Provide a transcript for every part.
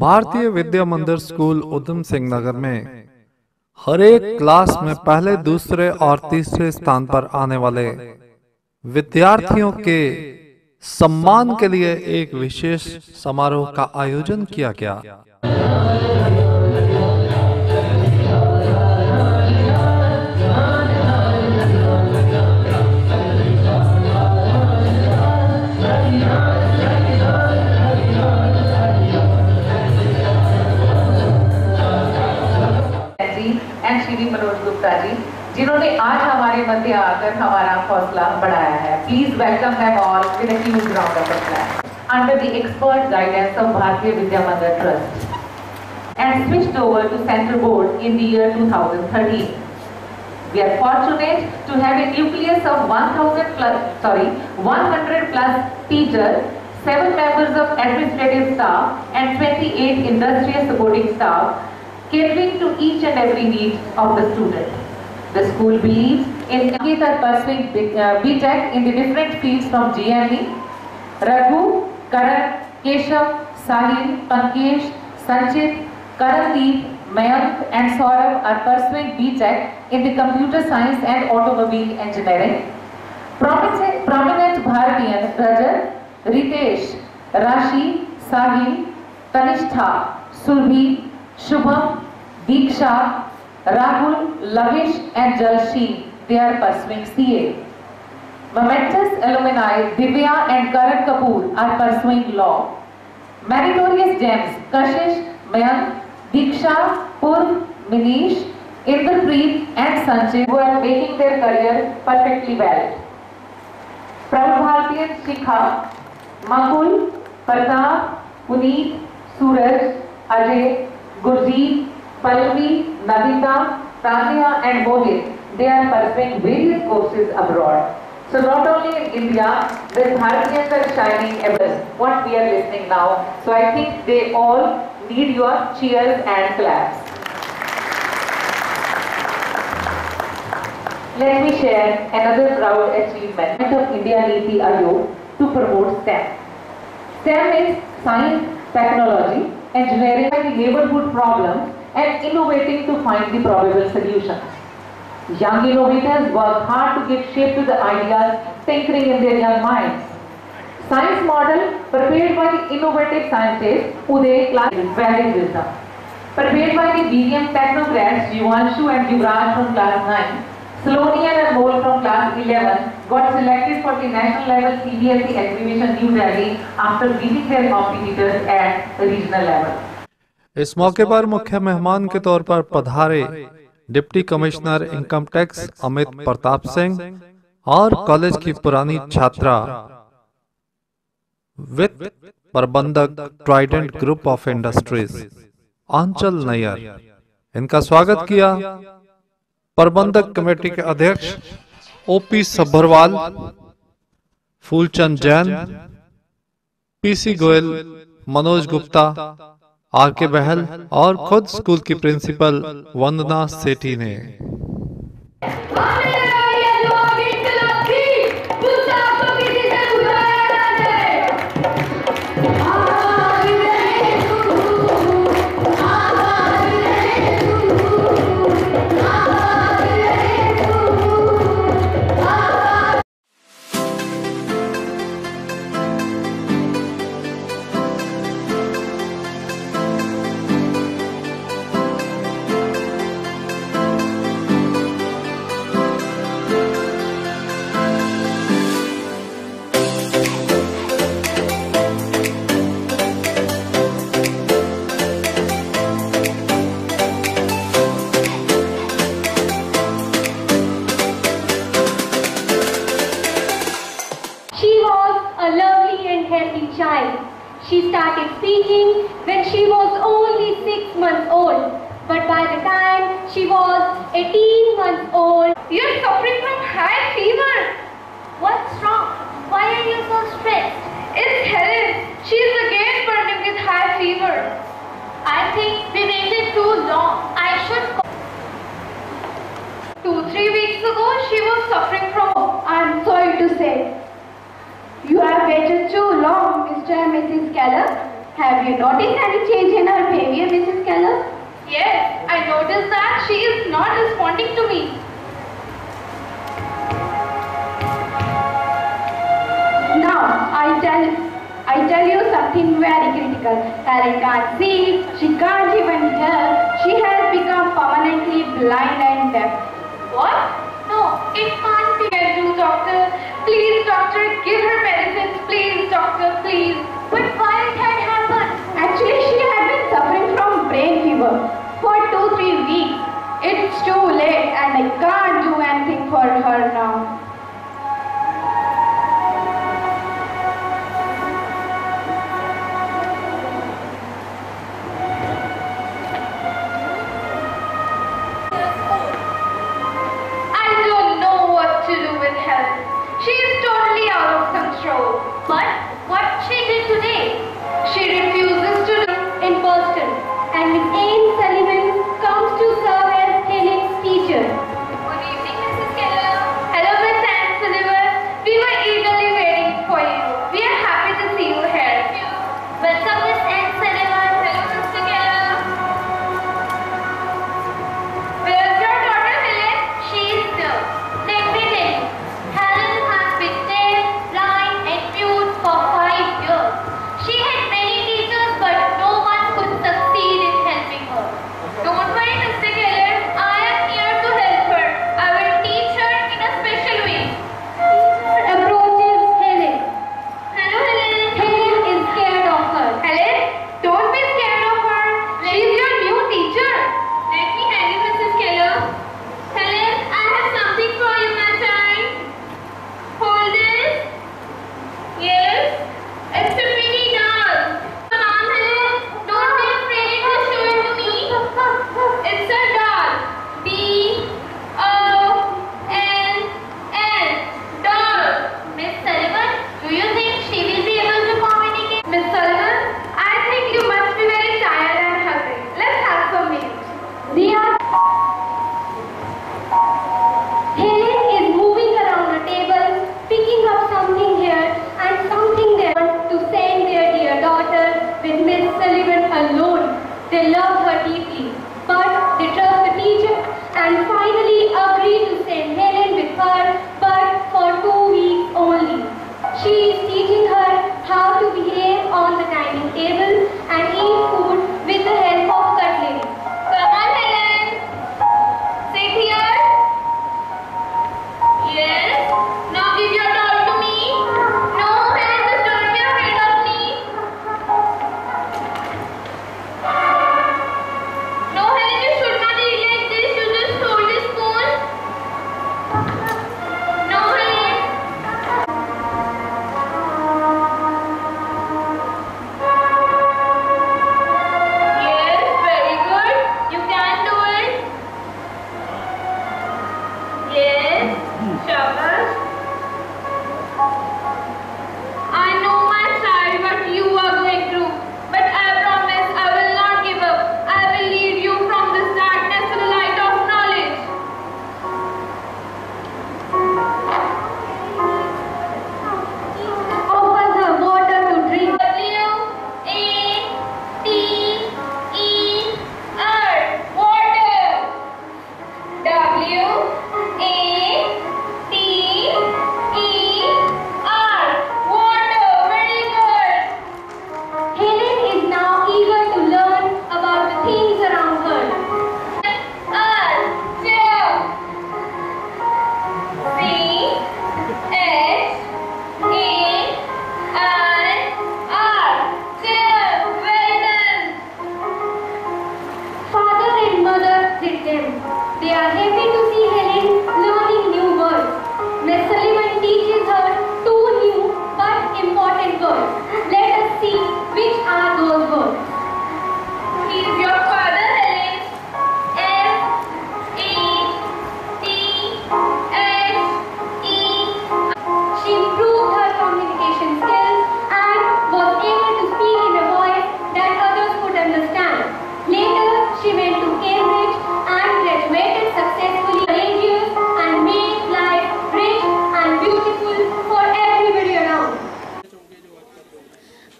भारतीय विद्या मंदिर स्कूल उधम सिंह नगर में हर एक क्लास में पहले, दूसरे और तीसरे स्थान पर आने वाले विद्यार्थियों के सम्मान के लिए एक विशेष समारोह का आयोजन किया गया। एंड श्री मनोज गुप्ता जी, जिन्होंने आज हमारे मध्य आकर हमारा हौसला बढ़ाया है। Please welcome them all with a huge round of applause. Under the expert guidance of Bharatiya Vidya मंदिर trust and switched over to central board in the year 2013. We are fortunate to have a nucleus of 100 plus teachers, 7 members of administrative staff and 28 industrial supporting staff, catering to each and every need of the student. The school believes in youth are pursuing BTech in the different fields from GME. Raghu, Karan, Keshav, Sahil, Pankesh, Sanchit, Karandeep, Mayank and Saurabh are pursuing BTech in the computer science and automobile engineering. Prominent Bharatiyan Rajat, Ritesh, Rashi, Sahil, Tanishtha, Sulbhi, Shubham, Diksha, Rahul, Lavish and Jalshi, they are pursuing CA. Momentous alumni Divya and Karan Kapoor are pursuing law. Meritorious gems Kashish, Mayank, Diksha, Purv, Minish, Indrapreet and Sanjay who are making their career perfectly well. Prabhatiyan Shikha, Makul, Pratap, Puneet, Suraj, Ajay, Gurjeet, Pallavi, Navita, Tanya and Mohit, they are pursuing various courses abroad. So not only in India, the Bharatiyans are shining ever what we are listening now. So I think they all need your cheers and claps. Let me share another proud achievement of India Niti Aayog to promote STEM. STEM is science, technology, engineering, the neighborhood problems and innovating to find the probable solutions. Young innovators work hard to give shape to the ideas tinkering in their young minds. Science model prepared by the innovative scientists Uday class valid wisdom. Prepared by the BDM technocrats Yuvanshu and Yuvraj from class 9, Saloni and Anmol from class 11 got selected for the national level CBSE exhibition New Delhi after beating their competitors at the regional level. इस मौके पर मुख्य मेहमान के तौर पर पधारे deputy commissioner income tax Amit Pratap Singh और कॉलेज की पुरानी छात्रा वित्त प्रबंधक Trident group of industries Aanchal Nayyar. इनका स्वागत किया प्रबंधक कमेटी के अध्यक्ष OP Sabharwal, Phoolchand Jain, PC Goyal, Manoj Gupta, R K Bahl और खुद स्कूल की प्रिंसिपल वंदना सेठी ने। She started speaking when she was only 6 months old, but by the time she was 18 months old, you're suffering from high fever. What's wrong? Why are you so stressed? It's Helen. She's again burning with high fever. I think we waited too long. I should call. 2-3 weeks ago, she was suffering from. I'm sorry to say. You have waited too long, Mr. and Mrs. Keller. Have you noticed any change in her behavior, Mrs. Keller? Yes, I noticed that she is not responding to me. Now, I tell you something very critical. Helen can't see, she can't even hear. She has become permanently blind and deaf. What? No, it can't be. I do, doctor. Please, doctor, give her medicines. Please, doctor, please. But why it had happened? Actually, she had been suffering from brain fever for 2-3 weeks. It's too late and I can't do anything for her now. I don't know what to do with Helen. She is totally out of control. But what she did today? She refuses to do. In Boston, and Miss Anne Sullivan comes to serve as Helen's teacher. Good evening, Mrs. Keller. Hello, Miss Anne Sullivan. We were eagerly waiting for you. We are happy to see you here. Welcome, Miss Anne Sullivan. Hello, Mr. Keller. Where's your daughter, Helen? She is here. Let me tell you, Helen has been deaf, blind, and mute for 5 years. She had many teachers, but no one could succeed in helping her. Don't worry, Mr. Keller. I am here to help her. I will teach her in a special way. Teacher approaches Helen. Hello, Helen. Helen is scared of her. Helen, don't be scared of her. She's your new teacher. Let me hand you, Mrs. Keller. Helen, I have something for you, my child. Hold this. Yes, it's a pretty doll. Come on, Helen. Don't be afraid to show it to me. It's a doll. D-O-L-L. Doll. Miss Sullivan, do you think she will be able to communicate? Miss Sullivan, I think you must be very tired and hungry. Let's have some meat. They are. Helen is moving around the table, picking up something here and something there to send their dear daughter with Miss Sullivan alone. They love her deeply, but they trust the teacher and finally agree to send Helen with her, but for 2 weeks only. She is teaching her how to behave on the dining table and eat food with the help of cutlery. Come on, Helen. Sit here. Yes. Now give your doll to me. No, Helen, just don't be afraid of me.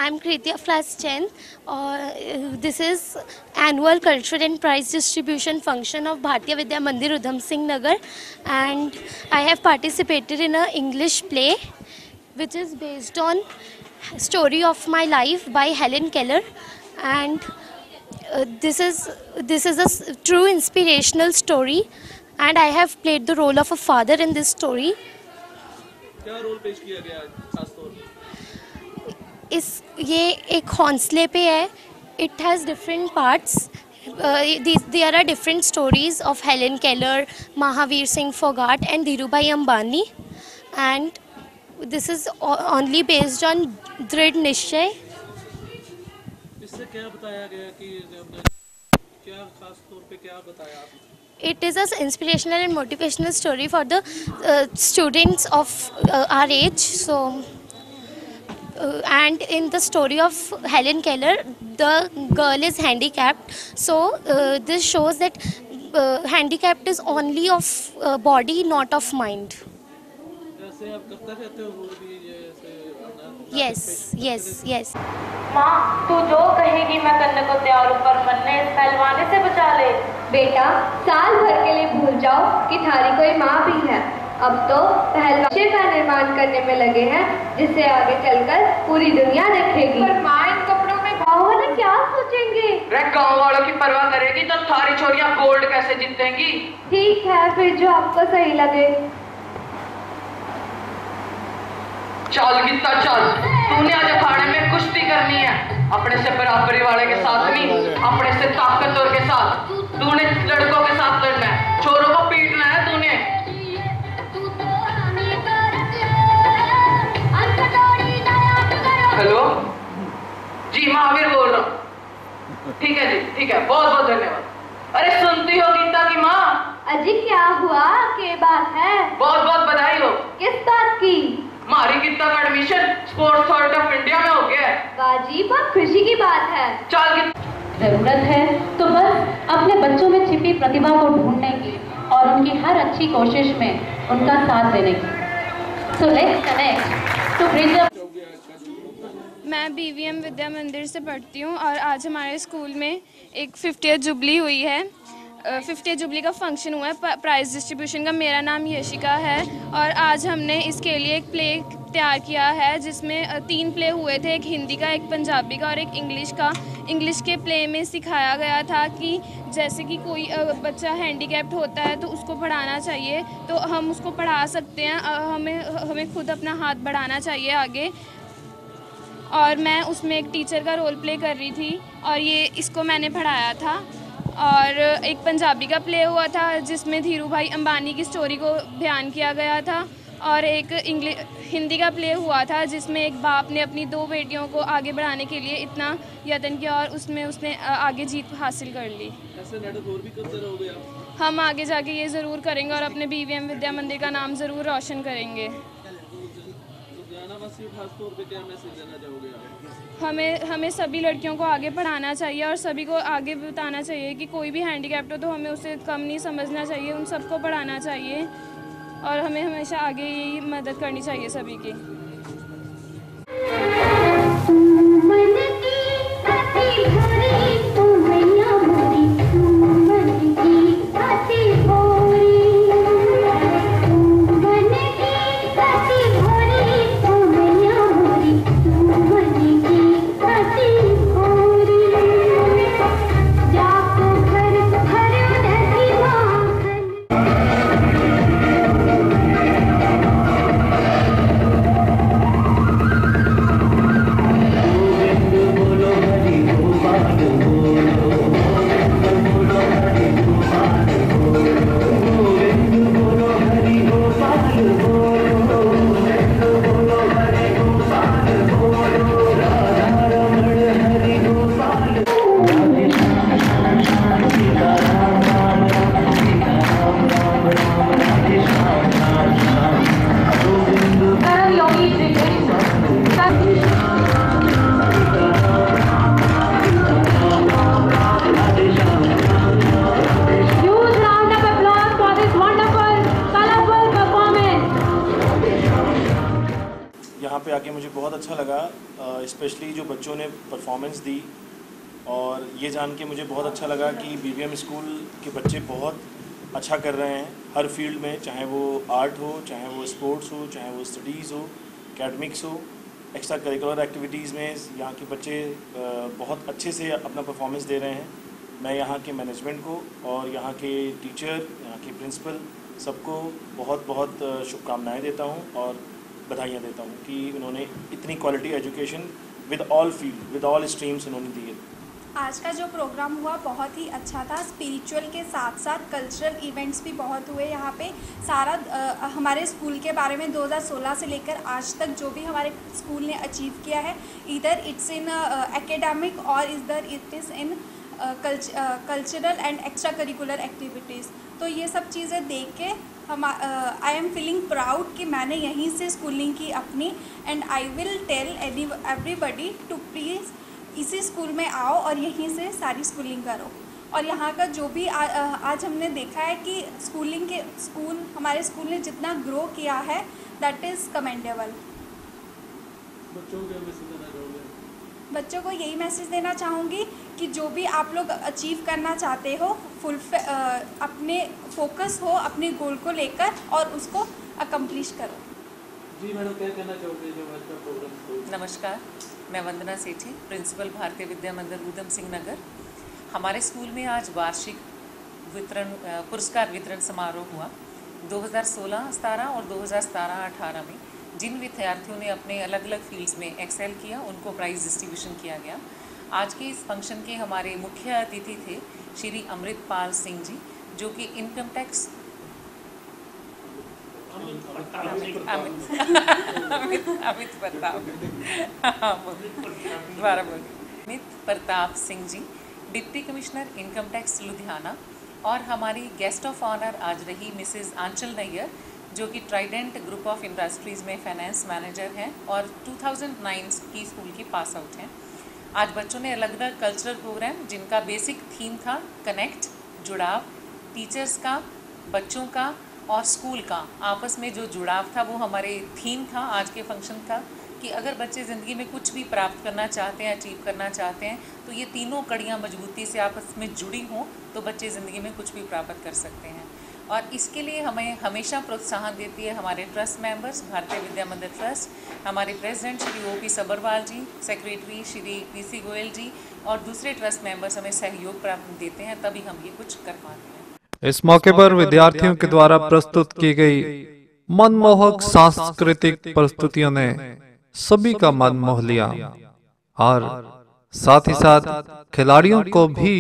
I'm Kriti of class 10. This is annual cultural and prize distribution function of Bharatiya Vidya Mandir, Udham Singh Nagar, and I have participated in a English play which is based on story of my life by Helen Keller, and this is a true inspirational story, and I have played the role of a father in this story. क्या role पेश किया गया खास तौर पे? ये एक हौसले पे है. It has different parts. There are different stories of Helen Keller, Mahavir Singh Phogat and Dhirubhai Ambani, and this is only based on Drid Nishchay. इससे क्या बताया गया कि क्या खास तौर पे क्या बताया आपने? It is an inspirational and motivational story for the students of our age. So, and in the story of Helen Keller, the girl is handicapped. So, this shows that handicapped is only of body, not of mind. जैसे आप करते रहते हो वो भी जैसे Yes. माँ, तू जो कहेगी मैं करने को तैयार हूँ, पर मन्ने इस पहलवानी से बचा ले। बेटा, साल भर के लिए भूल जाओ कि थारी कोई माँ भी है। अब तो पहलवान का निर्माण करने में लगे हैं, जिससे आगे चलकर पूरी दुनिया देखेगी। पर माँ, इन कपड़ों में गाँव वाले क्या सोचेंगे? गाँव वालों की परवाह करेगी तो सारी छोरियाँ गोल्ड कैसे जीतेंगी? ठीक है, फिर जो आपको सही लगे। चल गीता चल, तूने आज अखाड़े में कुश्ती करनी है, अपने से बराबरी वाले के साथ नहीं, अपने से ताकतवर के साथ। तूने लड़कों के साथ लड़ना है, छोरों को पीटना है तूने। हेलो जी, महावीर बोल रहा हूँ। ठीक है जी, ठीक है, बहुत बहुत धन्यवाद। अरे सुनती हो गीता की माँ? अजी क्या हुआ, क्या बात है? बहुत बहुत बधाई हो। किस बात की? हमारी गीता का admission sports authority of India में हो गया है। बाजी, बहुत खुशी की बात है। चल जरूरत है तो बस अपने बच्चों में छिपी प्रतिभा को ढूंढने की और उनकी हर अच्छी कोशिश में उनका साथ देने की। So let's connect to bring up. मैं BVM विद्या मंदिर से पढ़ती हूँ और आज हमारे स्कूल में एक 50th जुबली हुई है। 50th जुबली का फंक्शन हुआ है, प्राइज़ डिस्ट्रीब्यूशन का। मेरा नाम यशिका है और आज हमने इसके लिए एक प्ले तैयार किया है जिसमें 3 प्ले हुए थे, एक हिंदी का, एक पंजाबी का और एक इंग्लिश का। इंग्लिश के प्ले में सिखाया गया था कि जैसे कि कोई बच्चा हैंडीकैप्ड होता है तो उसको पढ़ाना चाहिए, तो हम उसको पढ़ा सकते हैं, हमें खुद अपना हाथ बढ़ाना चाहिए आगे। और मैं उसमें एक टीचर का रोल प्ले कर रही थी और इसको मैंने पढ़ाया था। और एक पंजाबी का प्ले हुआ था जिसमें धीरूभाई अंबानी की स्टोरी को बयान किया गया था, और एक हिंदी का प्ले हुआ था जिसमें एक बाप ने अपनी 2 बेटियों को आगे बढ़ाने के लिए इतना यत्न किया और उसमें उसने आगे जीत हासिल कर ली। ऐसे नाटक और भी करते रहोगे आप? हम आगे जाके ये ज़रूर करेंगे और अपने BVM विद्या मंदिर का नाम ज़रूर रोशन करेंगे। खास तौर पे क्या मैसेज देना चाहोगे आप? हमें सभी लड़कियों को आगे पढ़ाना चाहिए और सभी को आगे बताना चाहिए कि कोई भी हैंडीकैप्ट हो तो हमें उसे कम नहीं समझना चाहिए, उन सबको पढ़ाना चाहिए और हमें हमेशा आगे यही मदद करनी चाहिए सभी की। बच्चों ने परफॉर्मेंस दी और ये जान के मुझे बहुत अच्छा लगा कि BVM स्कूल के बच्चे बहुत अच्छा कर रहे हैं हर फील्ड में, चाहे वो आर्ट हो, चाहे वो स्पोर्ट्स हो, चाहे वो स्टडीज़ हो, एकेडमिक्स हो, एक्स्ट्रा करिकुलर एक्टिविटीज़ में यहाँ के बच्चे बहुत अच्छे से अपना परफॉर्मेंस दे रहे हैं। मैं यहाँ के मैनेजमेंट को और यहाँ के टीचर, यहाँ के प्रिंसिपल सबको बहुत बहुत शुभकामनाएं देता हूँ और बधाइयाँ देता हूँ कि उन्होंने इतनी quality education with all field, with all streams उन्होंने दी है। आज का जो प्रोग्राम हुआ बहुत ही अच्छा था। स्पिरिचुअल के साथ साथ कल्चरल इवेंट्स भी बहुत हुए यहाँ पे। सारा हमारे स्कूल के बारे में 2016 से लेकर आज तक जो भी हमारे स्कूल ने अचीव किया है, इधर इट्स इन एकेडमिक और इधर it is in cultural and extra curricular activities. तो ये सब चीज़ें देख के हम आई एम फीलिंग प्राउड कि मैंने यहीं से स्कूलिंग की अपनी। And I will tell everybody to please इसी स्कूल में आओ और यहीं से सारी स्कूलिंग करो। और यहाँ का जो भी आज हमने देखा है कि हमारे स्कूल ने जितना ग्रो किया है, दैट इज़ कमेंडेबल। बच्चों को यही मैसेज देना चाहूँगी कि जो भी आप लोग अचीव करना चाहते हो, अपने फोकस हो अपने गोल को लेकर और उसको अकम्प्लिश करो। जी मैडम, क्या कहना चाहोगे जो आज का प्रोग्राम? नमस्कार, मैं वंदना सेठी, प्रिंसिपल भारतीय विद्या मंदिर ऊधम सिंह नगर। हमारे स्कूल में आज वार्षिक पुरस्कार वितरण समारोह हुआ। 2016-17 और 2017-18 में जिन विद्यार्थियों ने अपने अलग अलग फील्ड्स में एक्सेल किया, उनको प्राइज़ डिस्ट्रीब्यूशन किया गया। आज के इस फंक्शन के हमारे मुख्य अतिथि थे श्री अमृतपाल सिंह जी, जो कि income tax Amit Pratap Singh ji, deputy commissioner income tax Ludhiana. और हमारी गेस्ट ऑफ ऑनर आज रही मिसेस आंचल नैयर, जो कि ट्राइडेंट ग्रुप ऑफ इंडस्ट्रीज़ में फाइनेंस मैनेजर हैं और 2009 की स्कूल की पास आउट हैं। आज बच्चों ने अलग अलग कल्चरल प्रोग्राम, जिनका बेसिक थीम था कनेक्ट, जुड़ाव, टीचर्स का, बच्चों का और स्कूल का आपस में जो जुड़ाव था, वो हमारे थीम था आज के फंक्शन का। कि अगर बच्चे ज़िंदगी में कुछ भी प्राप्त करना चाहते हैं, अचीव करना चाहते हैं, तो ये तीनों कड़ियाँ मजबूती से आपस में जुड़ी हों तो बच्चे ज़िंदगी में कुछ भी प्राप्त कर सकते हैं। और इसके लिए हमें हमेशा प्रोत्साहन देती है हमारे ट्रस्ट मेंबर्स, भारतीय विद्या मंदिर ट्रस्ट, हमारे प्रेसिडेंट श्री OP सब्बरवाल जी, सेक्रेटरी श्री PC गोयल जी और दूसरे ट्रस्ट मेंबर्स हमें सहयोग प्राप्त देते हैं, तभी हम ये कुछ कर पाते हैं। इस मौके पर विद्यार्थियों के द्वारा प्रस्तुत की गई मनमोहक सांस्कृतिक प्रस्तुतियों ने सभी का मन मोह लिया और साथ ही साथ खिलाड़ियों को भी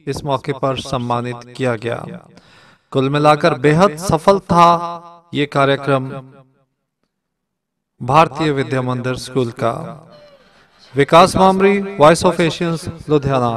इस मौके पर सम्मानित किया गया। कुल मिलाकर बेहद सफल था ये कार्यक्रम भारतीय विद्या मंदिर स्कूल का। विकास मामरी, वॉइस ऑफ एशियंस, लुधियाना।